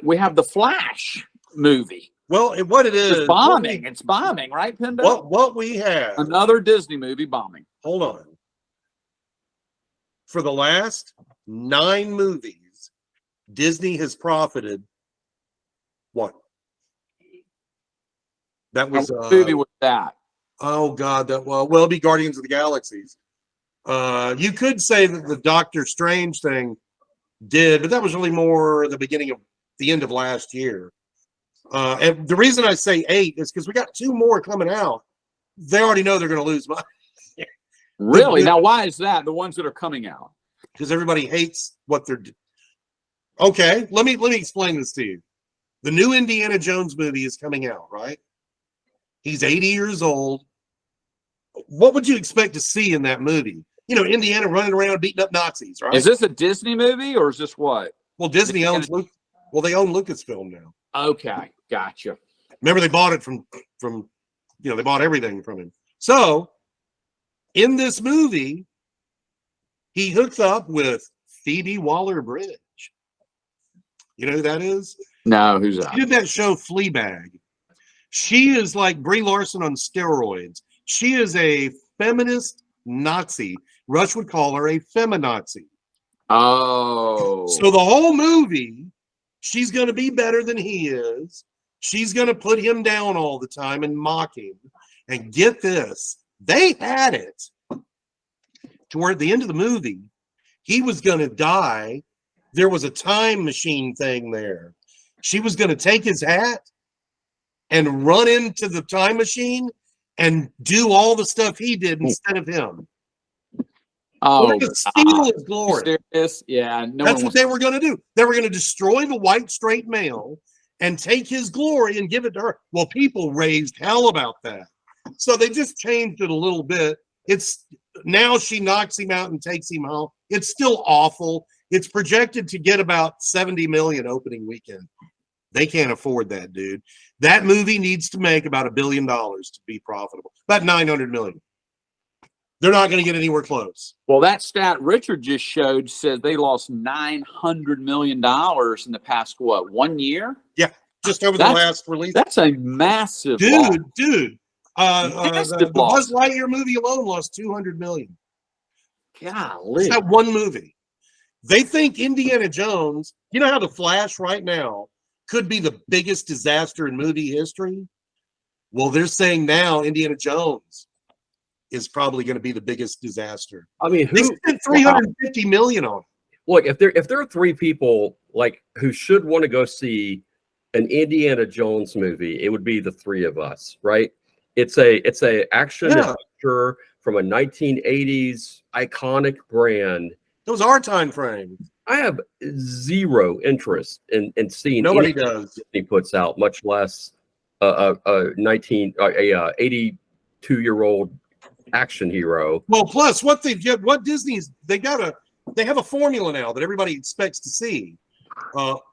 we have the Flash movie. Well, what it is, It's bombing. It's bombing, right, Pendo? What we have. Another Disney movie bombing. Hold on. For the last 9 movies, Disney has profited 1. That was What movie was that? Oh God, it'd be Guardians of the Galaxies. You could say that the Doctor Strange thing did, but that was really more the end of last year. And the reason I say 8 is because we got 2 more coming out. They already know they're going to lose money. Really? Now, why is that? The ones that are coming out? Because everybody hates what they're doing. Okay, let me explain this to you. The new Indiana Jones movie is coming out, right? He's 80 years old. What would you expect to see in that movie? Indiana running around beating up Nazis, right? Is this a Disney movie or is this what? Well, Disney owns they own Lucasfilm now. Okay, gotcha. Remember, they bought it from they bought everything from him. So in this movie, he hooks up with Phoebe Waller-Bridge. You know who that is? No, who's that? She did that show Fleabag. She is like Brie Larson on steroids. She is a feminist Nazi. Rush would call her a feminazi. Oh. So the whole movie, she's going to be better than he is. She's going to put him down all the time and mock him. And get this, they had it to where at the end of the movie, he was going to die. There was a time machine thing there. She was going to take his hat and run into the time machine and do all the stuff he did instead of him. Oh, to steal his glory. Yeah, that's what they were going to do. They were going to destroy the white straight male and take his glory and give it to her. Well, people raised hell about that. So they just changed it a little bit. It's now she knocks him out and takes him home. It's still awful. It's projected to get about 70 million opening weekend. They can't afford that, dude. That movie needs to make about $1 billion to be profitable. About 900 million. They're not going to get anywhere close. Well, that stat Richard just showed says they lost $900 million in the past, 1 year? Yeah, just over the last release. That's a massive dude. loss. The Buzz Lightyear movie alone lost 200 million. Golly. It's that one movie. They think Indiana Jones, you know how The Flash right now could be the biggest disaster in movie history? Well, they're saying now Indiana Jones is probably going to be the biggest disaster. I mean, they spent 350 million on it. look, if there are three people like who should want to go see an Indiana Jones movie, it would be the three of us, right? It's a action Yeah. adventure from a 1980s iconic brand. It was our time frame. I have zero interest in seeing Nobody anything does. Disney puts out, much less a 82-year-old action hero. Well, plus what Disney's they have a formula now that everybody expects to see.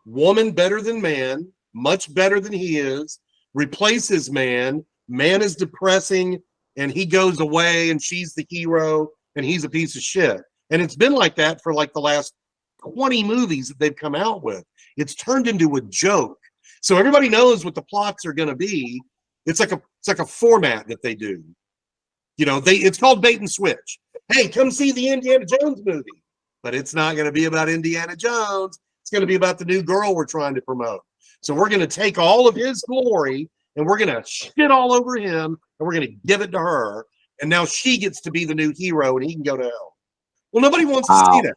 Woman better than man, much better than he is, replaces man. Man is depressing and he goes away and she's the hero and he's a piece of shit. And it's been like that for like the last 20 movies that they've come out with. It's turned into a joke. So everybody knows what the plots are going to be. It's like a format that they do. You know, it's called bait and switch. Hey, come see the Indiana Jones movie. But it's not going to be about Indiana Jones. It's going to be about the new girl we're trying to promote. So we're going to take all of his glory and we're going to shit all over him and we're going to give it to her. And now she gets to be the new hero and he can go to hell. Well, nobody wants to see that.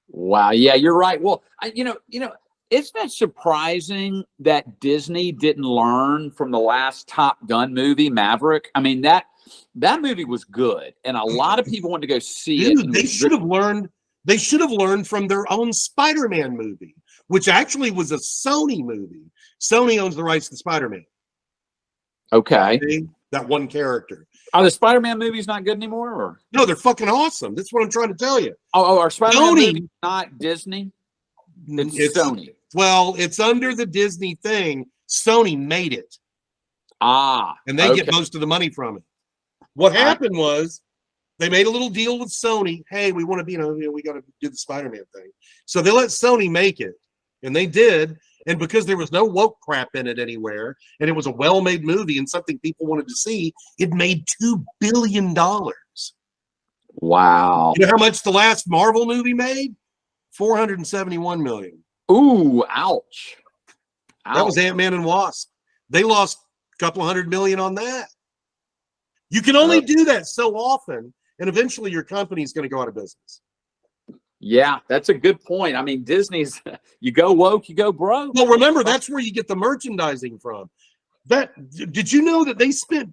Wow. Yeah, you're right. Well, isn't that surprising that Disney didn't learn from the last Top Gun movie, Maverick? I mean, that movie was good, and a lot of people wanted to go see it. Dude, they should have learned. They should have learned from their own Spider-Man movie, which actually was a Sony movie. Sony owns the rights to Spider-Man. Okay. See? That one character. Are the Spider-Man movies not good anymore? Or? No, they're fucking awesome. That's what I'm trying to tell you. Are Spider-Man Sony- movies not Disney? It's Sony. Well, it's under the Disney thing. Sony made it, and they get most of the money from it. What happened was they made a little deal with Sony. Hey, we want to be, we got to do the Spider-Man thing. So they let Sony make it, and they did. And because there was no woke crap in it anywhere, and it was a well-made movie and something people wanted to see, it made $2 billion. Wow. You know how much the last Marvel movie made? $471 million. Ooh, ouch. That was Ant-Man and Wasp. They lost a couple $100 million on that. You can only do that so often, and eventually your company's going to go out of business. Yeah, that's a good point. I mean, Disney's, you go woke, you go broke. Well, remember, that's where you get the merchandising from. Did you know that they spent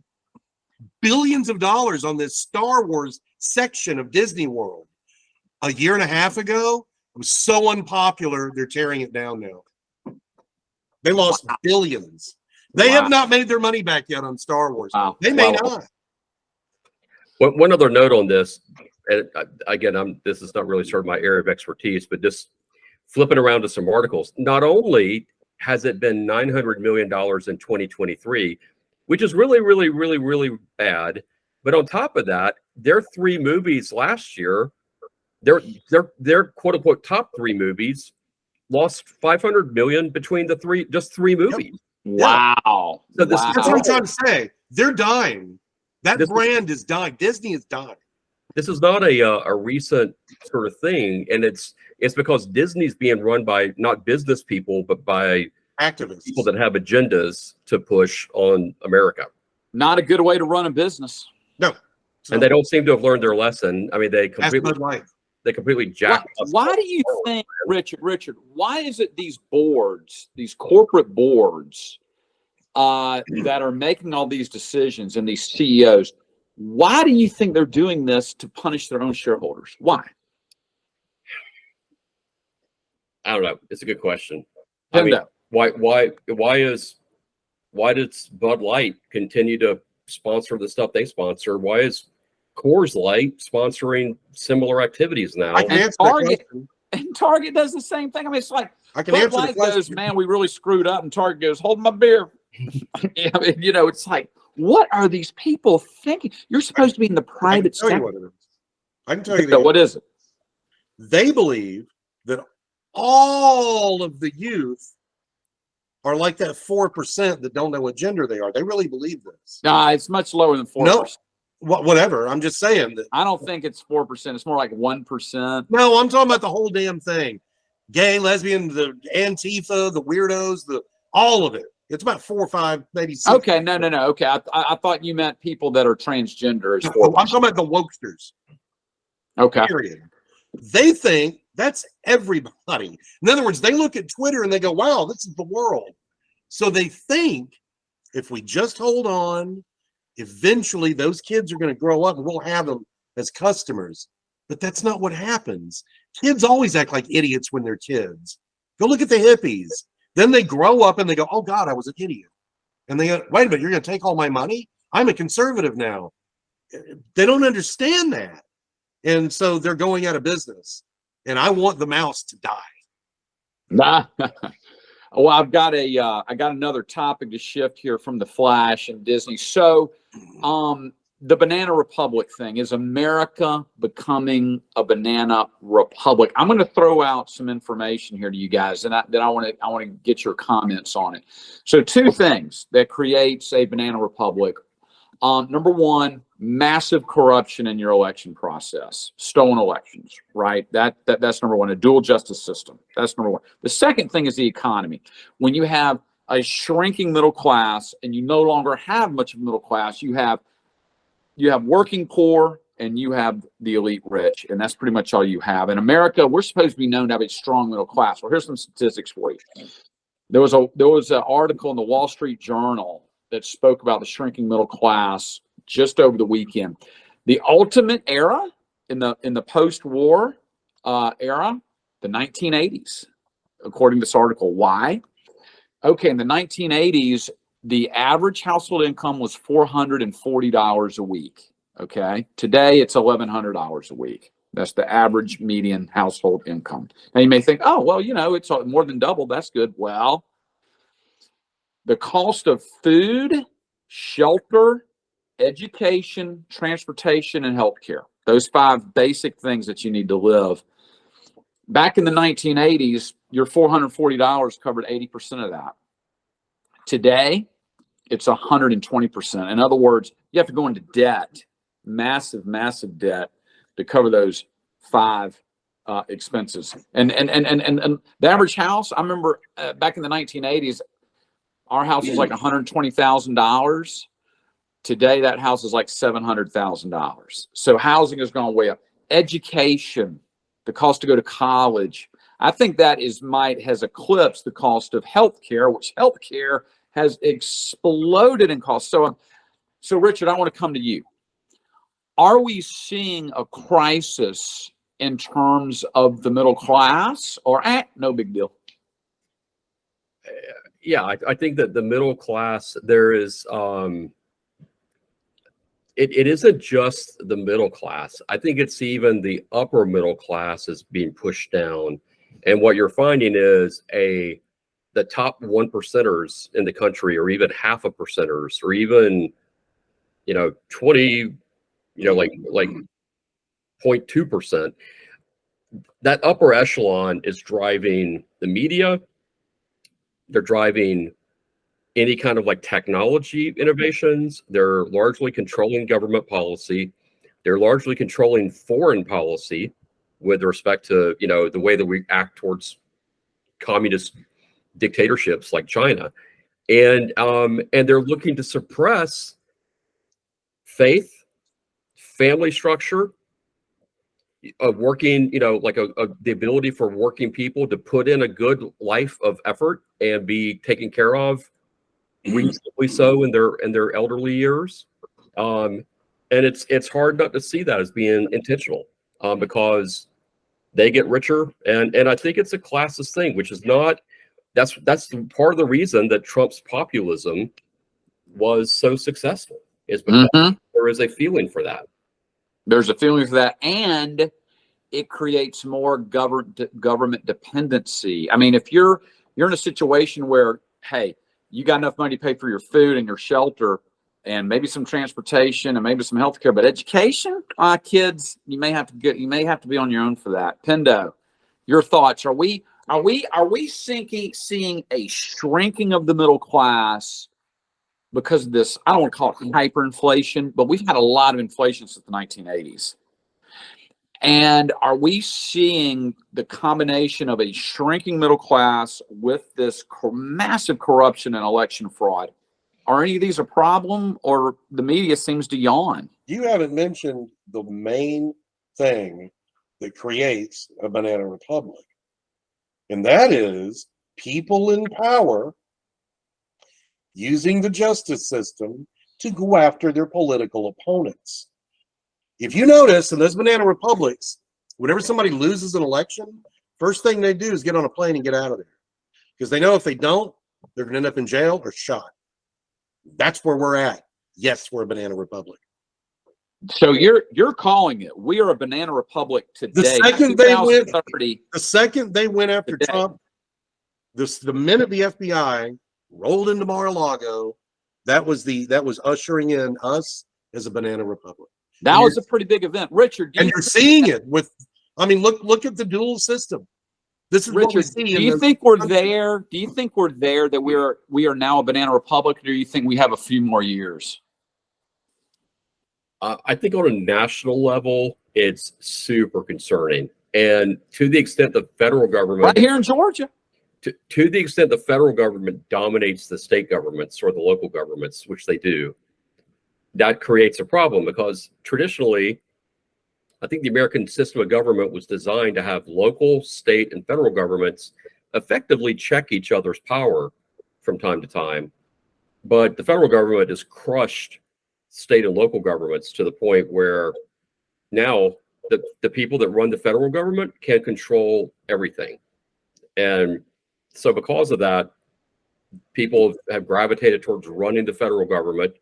billions of dollars on this Star Wars section of Disney World a year and a half ago? It was so unpopular, they're tearing it down now. They lost billions. They have not made their money back yet on Star Wars. They may not. One other note on this, and again, this is not really sort of my area of expertise, but just flipping around to some articles. Not only has it been $900 million in 2023, which is really, really, really, really bad, but on top of that, their three movies last year, their quote unquote top three movies lost $500 million between the three movies. Wow. So that's what I'm trying to say. They're dying. That brand is dying. Disney is dying. This is not a recent sort of thing, and it's because Disney's being run by not business people, but by activists, people that have agendas to push on America. Not a good way to run a business. No, and they don't seem to have learned their lesson. I mean, they completely jacked. Why do you think, Richard? Why is it these boards, these corporate boards, that are making all these decisions and these CEOs? Why do you think they're doing this to punish their own shareholders? Why? I don't know. It's a good question. I mean, why does Bud Light continue to sponsor the stuff they sponsor? Why is Coors Light sponsoring similar activities now? I can answer that question. And Target does the same thing. I mean, it's like I can Bud answer Light the question. goes, man, we really screwed up, and Target goes, hold my beer. I mean, it's like, what are these people thinking? You're supposed to be in the private sector. I can tell you what is it? They believe that all of the youth are like that 4% that don't know what gender they are. They really believe this. Nah, it's much lower than 4%. No, whatever. I'm just saying that. I don't think it's 4%. It's more like 1%. No, I'm talking about the whole damn thing. Gay, lesbian, the Antifa, the weirdos, all of it. It's about 4 or 5, maybe 6. Okay, no. Okay, I thought you meant people that are transgender. I'm talking about the wokesters. Okay. Period. They think that's everybody. In other words, they look at Twitter and they go, wow, this is the world. So they think if we just hold on, eventually those kids are going to grow up and we'll have them as customers. But that's not what happens. Kids always act like idiots when they're kids. Go look at the hippies. Then they grow up and they go, oh God, I was an idiot. And they go, wait a minute, you're going to take all my money? I'm a conservative now. They don't understand that. And so they're going out of business. And I want the mouse to die. Nah. Well, I got another topic to shift here from the Flash and Disney. So, the Banana Republic thing, is America becoming a banana republic? I'm going to throw out some information here to you guys, and then I want to get your comments on it. So, two things that creates a banana republic. Number one, massive corruption in your election process, stolen elections, right? That's number one. A dual justice system. That's number one. The second thing is the economy. When you have a shrinking middle class and you no longer have much of a middle class, you have working poor and you have the elite rich, and that's pretty much all you have. In America, we're supposed to be known to have a strong middle class. Well, here's some statistics for you. There was an article in the Wall Street Journal that spoke about the shrinking middle class just over the weekend. The ultimate era in the post-war era, the 1980s, according to this article. Why? Okay, in the 1980s, the average household income was $440 a week. Okay, today it's $1,100 a week. That's the average median household income. Now you may think, oh, well, it's more than double. That's good. Well, the cost of food, shelter, education, transportation, and healthcare, those 5 basic things that you need to live. Back in the 1980s, your $440 covered 80% of that. Today, it's 120%. In other words, you have to go into debt, massive, massive debt, to cover those 5 expenses. And the average house, I remember back in the 1980s, our house was like $120,000. Today, that house is like $700,000. So housing has gone way up. Education, the cost to go to college, I think that has eclipsed the cost of healthcare, which healthcare has exploded in cost. So Richard, I want to come to you. Are we seeing a crisis in terms of the middle class, or no big deal? Yeah, I think that the middle class, there is, it isn't just the middle class. I think it's even the upper middle class is being pushed down. And what you're finding is the top 1%ers in the country, or even half a percenters, or even, 20, like 0.2%, that upper echelon is driving the media. They're driving any kind of like technology innovations. They're largely controlling government policy. They're largely controlling foreign policy with respect to, the way that we act towards communist dictatorships like China. And they're looking to suppress faith, family structure, of working, the ability for working people to put in a good life of effort and be taken care of reasonably so in their elderly years. And it's hard not to see that as being intentional, because they get richer. And I think it's a classist thing, which is not, that's part of the reason that Trump's populism was so successful, is because there is a feeling for that. There's a feeling for that, and it creates more government dependency. I mean, if you're in a situation where, hey, you got enough money to pay for your food and your shelter and maybe some transportation and maybe some health care, but education, kids, you may have to be on your own for that. Pendo, your thoughts. Are we seeing a shrinking of the middle class because of this? I don't want to call it hyperinflation, but we've had a lot of inflation since the 1980s. And are we seeing the combination of a shrinking middle class with this massive corruption and election fraud? Are any of these a problem, or the media seems to yawn? You haven't mentioned the main thing that creates a banana republic. And that is people in power using the justice system to go after their political opponents. If you notice in those banana republics, whenever somebody loses an election, first thing they do is get on a plane and get out of there. Because they know if they don't, they're going to end up in jail or shot. That's where we're at. Yes, we're a banana republic. So you're calling it. We are a banana republic today. The second they went after today. Trump, the minute the FBI rolled into Mar-a-Lago, that was ushering in us as a banana republic. That was a pretty big event, Richard. And you're seeing it with. I mean, look at the dual system. This is Richard, what we see. Do you think we're there that we are now a banana republic, or do you think we have a few more years? I think on a national level, it's super concerning. And to the extent the federal government, right here in Georgia, to the extent the federal government dominates the state governments or the local governments, which they do, that creates a problem because traditionally, I think the American system of government was designed to have local, state, and federal governments effectively check each other's power from time to time. But the federal government has crushed state and local governments to the point where now the people that run the federal government can control everything. And so because of that, people have gravitated towards running the federal government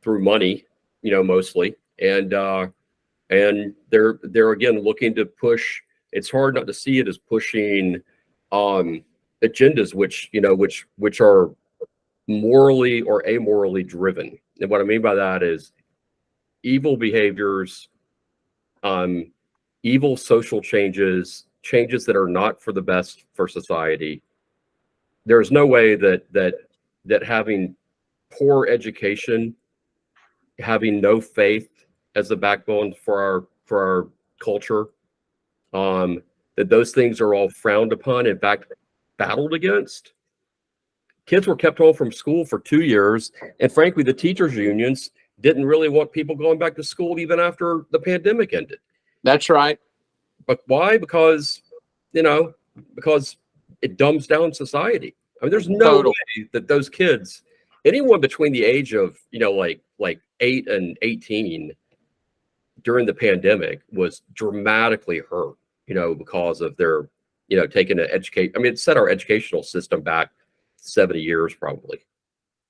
through money, mostly. And they're again looking to push. It's hard not to see it as pushing agendas which are morally or amorally driven. And what I mean by that is evil behaviors, evil social changes that are not for the best for society. There's no way that having poor education, having no faith as the backbone for our culture, that those things are all frowned upon, in fact, battled against. Kids were kept home from school for 2 years, and frankly, the teachers' unions didn't really want people going back to school even after the pandemic ended. That's right. But why? Because it dumbs down society. I mean, there's no way that those kids, anyone between the age of like 8 and 18 during the pandemic, was dramatically hurt, because of their, taking an educate. I mean, it set our educational system back 70 years probably.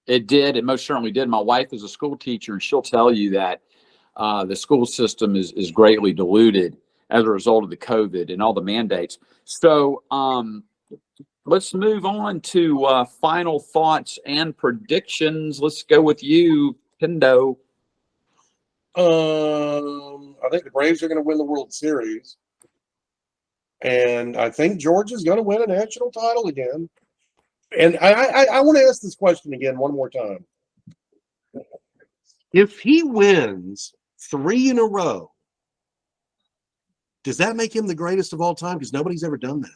It did. It most certainly did. My wife is a school teacher, and she'll tell you that the school system is greatly diluted as a result of the COVID and all the mandates. So let's move on to final thoughts and predictions. Let's go with you, Pendo. I think the Braves are going to win the World Series. And I think Georgia's going to win a national title again. And I want to ask this question again one more time. If he wins 3 in a row, does that make him the greatest of all time? Because nobody's ever done that.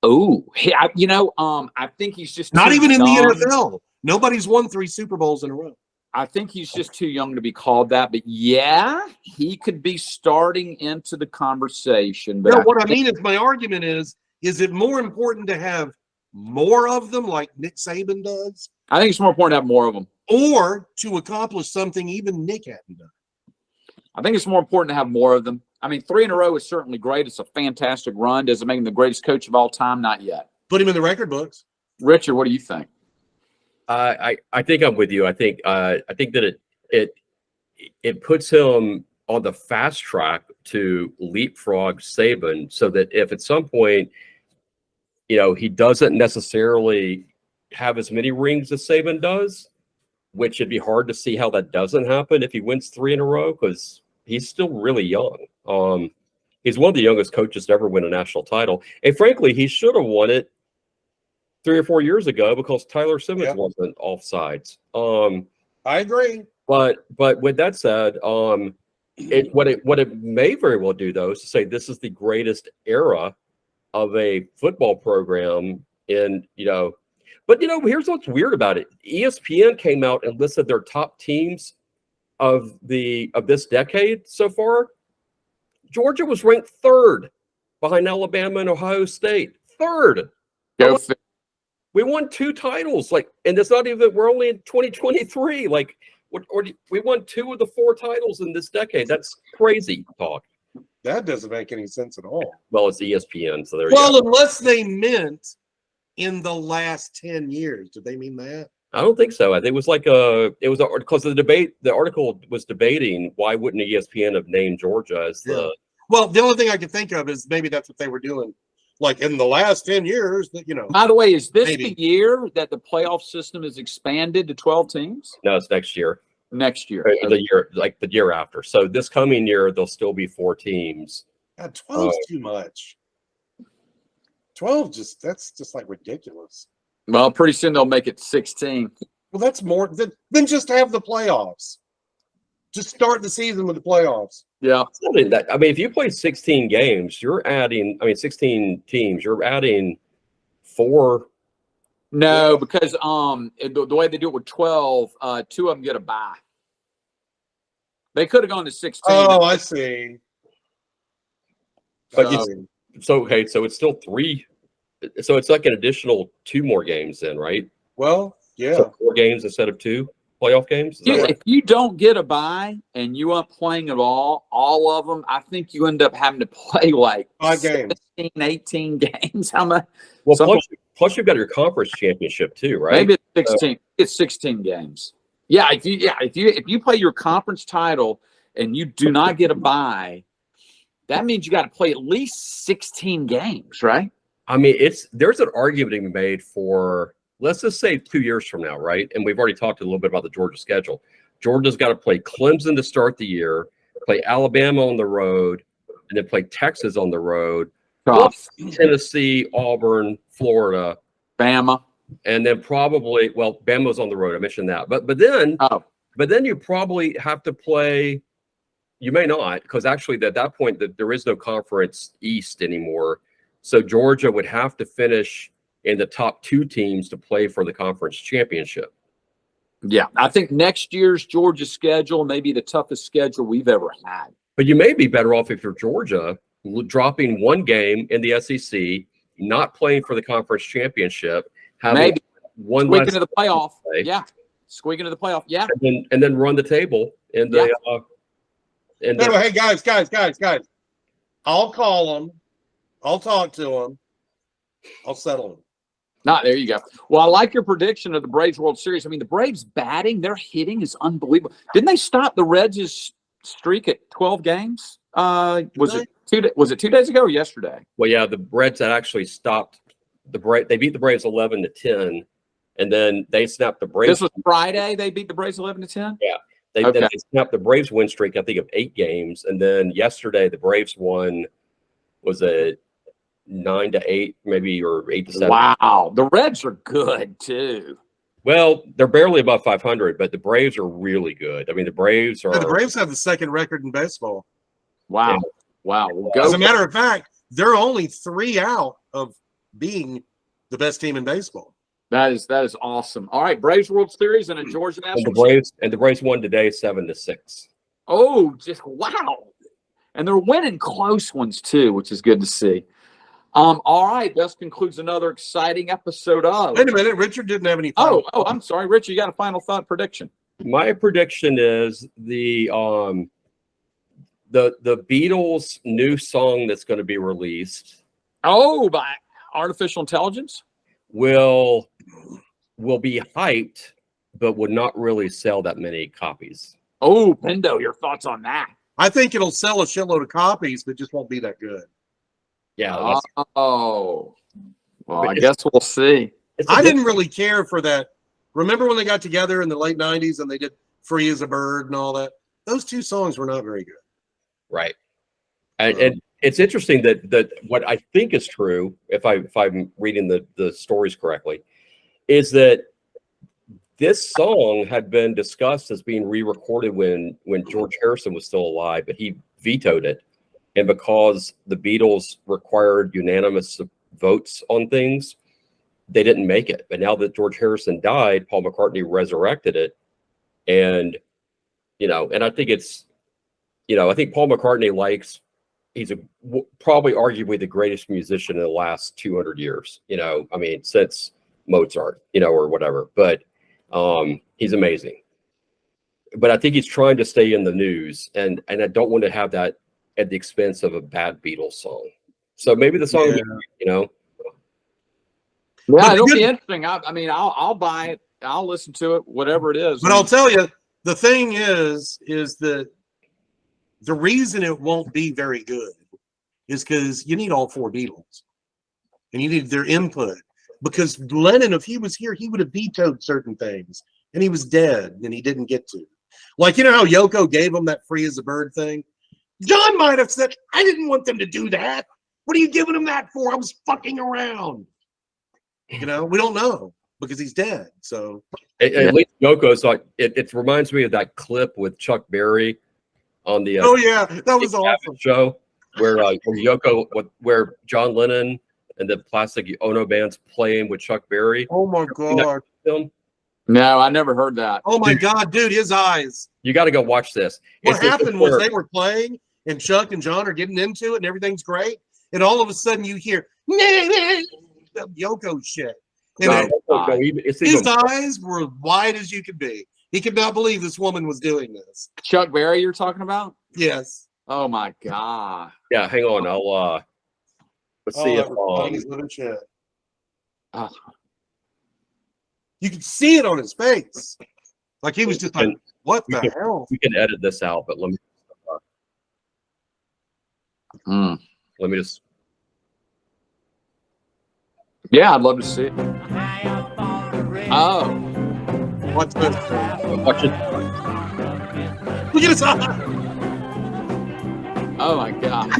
Oh, I think he's just not even in young. the NFL. Nobody's won 3 Super Bowls in a row. I think he's just too young to be called that. But yeah, he could be starting into the conversation. But no, what I mean is, my argument is it more important to have more of them like Nick Saban does? I think it's more important to have more of them. Or to accomplish something even Nick hadn't done. I think it's more important to have more of them. I mean, 3 in a row is certainly great. It's a fantastic run. Does it make him the greatest coach of all time? Not yet. Put him in the record books. Richard, what do you think? I think I'm with you. I think that it puts him on the fast track to leapfrog Saban, so that if at some point, he doesn't necessarily have as many rings as Saban does, which it'd be hard to see how that doesn't happen if he wins 3 in a row, because he's still really young. He's one of the youngest coaches to ever win a national title. And frankly, he should have won it 3 or 4 years ago because Tyler Simmons wasn't offsides. I agree. But with that said, what it may very well do, though, is to say this is the greatest era of a football program but here's what's weird about it. ESPN came out and listed their top teams of this decade so far. Georgia was ranked third behind Alabama and Ohio State. Third. Go fi- We won 2 titles. Like, and it's not even, we're only in 2023. Like, we won 2 of the 4 titles in this decade. That's crazy talk. That doesn't make any sense at all. Well, it's ESPN, so there you Well, go. unless they meant in the last 10 years. Did they mean that? I don't think so. I think it was like because the debate, the article was debating why wouldn't ESPN have named Georgia as the. Well, the only thing I can think of is maybe that's what they were doing. Like in the last 10 years, that By the way, is this Maybe. the year that the playoff system is expanded to 12 teams? No, it's next year. Next year. Or the year after. So this coming year, there'll still be 4 teams. God, 12 is too much. 12 that's just like ridiculous. Well, pretty soon they'll make it 16. Well, that's more than just have the playoffs. Just start the season with the playoffs. Yeah. It's not in that, I mean, if you play 16 games, you're adding, 16 teams, you're adding 4. No, because the way they do it with 12, 2 of them get a bye. They could have gone to 16. Oh, I see. But I you- see. So, okay, so it's still 3. So it's like an additional 2 more games then, right? Well, yeah. So 4 games instead of 2 playoff games? Is that right? If you don't get a bye and you aren't playing at all of them, I think you end up having to play like 5 games. 17, 18 games. How much? Well, Some- plus you've got your conference championship too, right? Maybe it's 16. It's 16 games. Yeah, if you play your conference title and you do not get a bye, that means you got to play at least 16 games, right? I mean, there's an argument to be made for, let's just say 2 years from now, right? And we've already talked a little bit about the Georgia schedule. Georgia's got to play Clemson to start the year, play Alabama on the road, and then play Texas on the road, Tough. Tennessee, Auburn, Florida, Bama. and then probably, well, Bama's on the road. I mentioned that, but then you probably have to play. You may not, because actually at that point that there is no conference East anymore. So Georgia would have to finish in the top 2 teams to play for the conference championship. Yeah, I think next year's Georgia schedule may be the toughest schedule we've ever had. But you may be better off if you're Georgia dropping 1 game in the SEC, not playing for the conference championship, having Maybe one squeak less into the playoff. play, Yeah, squeak into the playoff. Yeah. and then run the table in the No, hey, guys. I'll call them. I'll talk to them. I'll settle them. There you go. Well, I like your prediction of the Braves World Series. I mean, the Braves batting, their hitting is unbelievable. Didn't they stop the Reds' streak at 12 games? Was it 2 days ago or yesterday? Well, yeah, the Reds had actually stopped the Braves. They beat the Braves 11-10, and then they snapped the Braves. This was Friday. They beat the Braves 11-10. Yeah, they snapped the Braves win streak, I think, of 8 games, and then yesterday the Braves won. Was it 9-8, maybe, or 8-7? Wow, the Reds are good too. Well, they're barely above 500, but the Braves are really good. I mean, the Braves are. Yeah, the Braves have the 2nd record in baseball. Wow, Yeah. wow. We'll As go. a matter of fact, they're only 3 out of being the best team in baseball. That is awesome. All right, Braves World Series and a Georgia and the National. Braves won today 7-6. Oh, just wow. And they're winning close ones too, which is good to see. All right, this concludes another exciting episode of. Wait a minute, Richard didn't have any. Oh, I'm sorry, Rich. You got a final thought prediction? My prediction is the Beatles' new song that's going to be released Oh, by artificial intelligence. will be hyped, but would not really sell that many copies. Oh, Pendo, your thoughts on that? I think it'll sell a shitload of copies, but just won't be that good. Yeah, that's- Oh, well, I But guess we'll see. it's a I bit- didn't really care for that. Remember when they got together in the late 90s and they did Free as a Bird and all that? Those 2 songs were not very good. right, and it's interesting that what I think is true, if I'm reading the stories correctly, is that this song had been discussed as being re-recorded when George Harrison was still alive, but he vetoed it. And because the Beatles required unanimous votes on things, they didn't make it. But now that George Harrison died, Paul McCartney resurrected it. And, and I think I think Paul McCartney likes probably arguably the greatest musician in the last 200 years. You know, I mean, since Mozart, you know, or whatever. But he's amazing. But I think he's trying to stay in the news, and I don't want to have that at the expense of a bad Beatles song. So maybe the song, you know. Yeah, it'll be interesting. I mean, I'll buy it. I'll listen to it, whatever it is. But I'll tell you, the thing is that the reason it won't be very good is because you need all four Beatles, and you need their input. Because Lennon, if he was here, he would have vetoed certain things, and he was dead, and he didn't get to. Like, you know how Yoko gave him that "free as a bird" thing? John might have said, "I didn't want them to do that. What are you giving him that for? I was fucking around." You know, we don't know because he's dead. So at least Yoko's like it reminds me of that clip with Chuck Berry on the oh yeah, that was awesome show where Yoko, where John Lennon and the Plastic Ono Band's playing with Chuck Berry. Oh my god! Film? No, I never heard that. Oh my god, dude, his eyes. You got to go watch this. What happened was they were playing, and Chuck and John are getting into it, and everything's great. And all of a sudden, you hear Yoko shit. And his eyes were wide as you could be. He could not believe this woman was doing this. Chuck Berry, you're talking about? Yes. Oh my god. Yeah, hang on. I'll let's see if you could see it on his face. Like he was just like, what the hell? We can edit this out, but let me just. Yeah, I'd love to see it. Oh. What's this? Watch it. Look at his eye. Oh my god.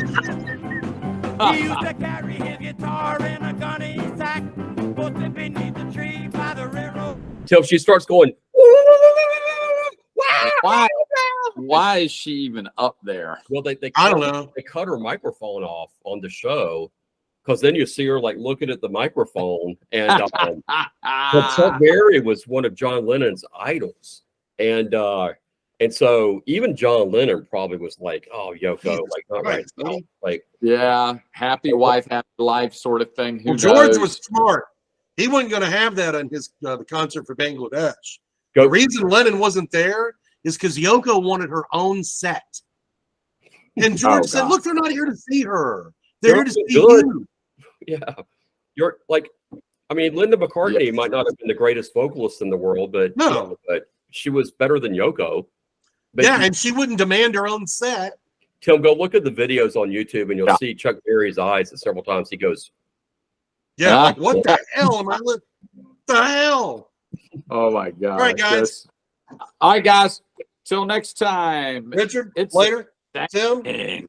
He used to carry his guitar in a gunny sack, put it beneath the tree by the railroad. Till she starts going. Why is she even up there? Well, they I don't know. They cut her microphone off on the show because then you see her like looking at the microphone. And but Chuck Berry was one of John Lennon's idols, and so even John Lennon probably was like, "Oh, Yoko, like not right now." Like, yeah, happy wife, happy life sort of thing. Who Well, George knows? was smart. He wasn't going to have that on his the concert for Bangladesh. Go. The reason Lennon wasn't there is because Yoko wanted her own set. And George said, look, they're not here to see her. They're here to see you. Yeah. You're like, I mean, Linda McCartney might not have been the greatest vocalist in the world, but No. you know, but she was better than Yoko. But Yeah, and she wouldn't demand her own set. Tim, go look at the videos on YouTube and you'll see Chuck Berry's eyes, and several times he goes, Yeah, like, what the hell am I What the hell? Oh my god. All right, guys. All right, guys. Till next time. Richard, It's later. a- Tim.